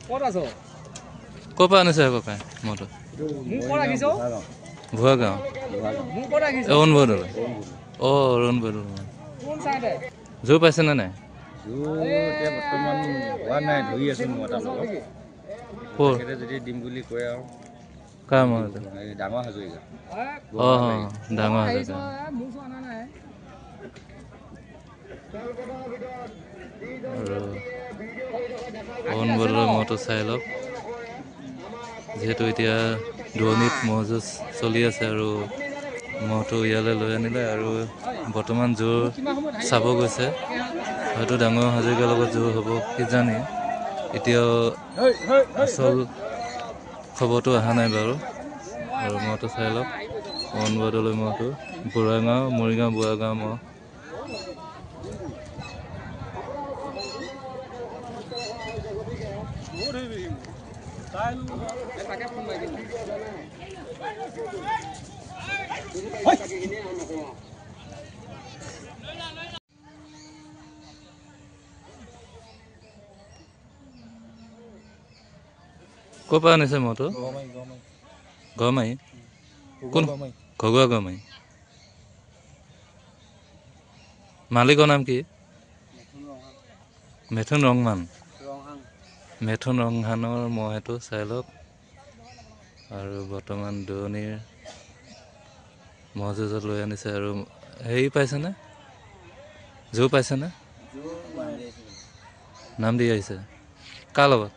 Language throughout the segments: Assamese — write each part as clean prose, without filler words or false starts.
ক'ত আছ? ক'ৰ পৰা আনিছে ককাই মইতো মোক ক'ত ৰাখিছ? ভুৱা গাঁও মোক ক'ত ৰাখিছ? অৰুণ বৰদলৈ অঁ অৰুণ বৰদলৈ কোন চাইডে? জোৰ পাইছেনে নাই এতিয়া বৰ্তমান হোৱা নাই ধৰি আছোঁ মই তাৰ লগত ক'ৰ তেখেতে যদি দিম বুলি কয় আৰু কাৰ মই এই ডাঙৰ হাজৰিকা অঁ ডাঙৰ হাজৰিকা মোক চোৱা নাই। আৰু অৰুণ বৰদলৈ মইতো চাই লওক যিহেতু এতিয়া দূৰণিত ম'হ যুঁজ চলি আছে আৰু মহটো ইয়ালৈ লৈ আনিলে আৰু বৰ্তমান জোৰ চাব গৈছে হয়তো ডাঙৰ হাজৰিকাৰ লগত জোৰ হ'ব কিজানি এতিয়াও আচল খবৰটো অহা নাই বাৰু আৰু মহটো চাই লওক অৰুণ বৰদলৈ মহটো বুঢ়াগাঁও মৰিগাঁও বুঢ়াগাঁও মহ ক'ৰ পৰা আনিছে মহটো গড়মাৰি কোন ঘৰুৱা গড়মাৰি মালিকৰ নাম কি মেথুন ৰংমান মেথুন ৰংহানৰ মহেটো চাই লওক আৰু বৰ্তমান দূৰণিৰ মহ যুঁজত লৈ আনিছে আৰু হেৰি পাইছেনে জোৰ পাইছেনে নাম দি আহিছে কাৰ লগত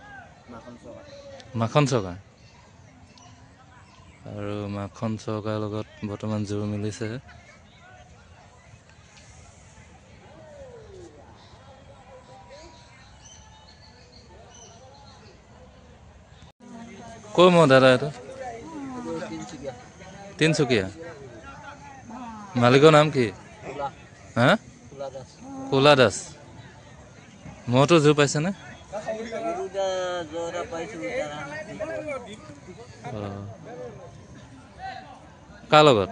মাখন চৰকাৰ আৰু মাখন চৰকাৰৰ লগত বৰ্তমান জোৰ মিলিছে ক'ৰ মহ দাদা এইটো তিনিচুকীয়া মালিকৰ নাম কি হা কোলা দাস মহটো জোৰ পাইছেনে কাৰ লগত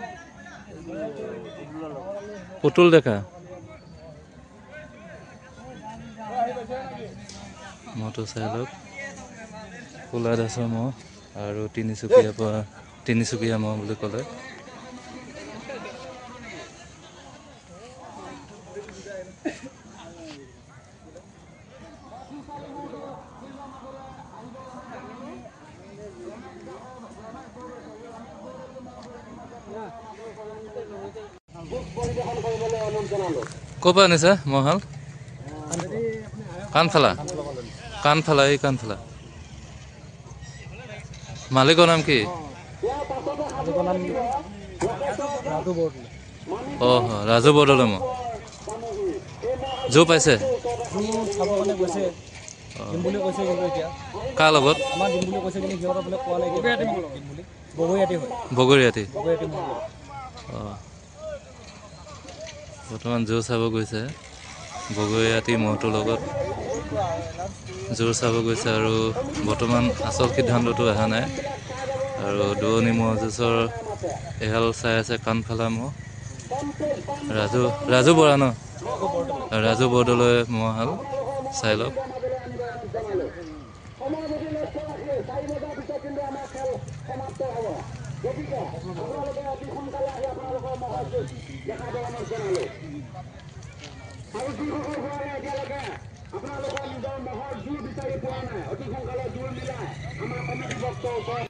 পুতুল ডেকা মহটো চাই লওক কোলা দাসৰ মহ আৰু তিনিচুকীয়া মহ বুলি ক'লে ক'ৰ পৰা আনিছে মহাল কাণফালা এই কাণফালা মালিকৰ নাম কি অঁ ৰাজু বৰদলৈ মহ জোৰ পাইছে কাৰ লগত বগৰীয়াটি অঁ বৰ্তমান জোৰ চাব গৈছে বগৰীয়াটি মহটোৰ লগত জোৰ চাব গৈছে আৰু বৰ্তমান আচল সিদ্ধান্তটো অহা নাই আৰু দূৰণি মহ যুঁজৰ এহাল চাই আছে কাণফালা মহ ৰাজু বৰা ন ৰাজু বৰদলৈ মহাল চাই লওক আপোনালোকৰ নিজৰ মহৰ জোৰ বিচাৰি পোৱা নাই অতি সোনকালে জোৰ মিলাই আমাৰ কমিটি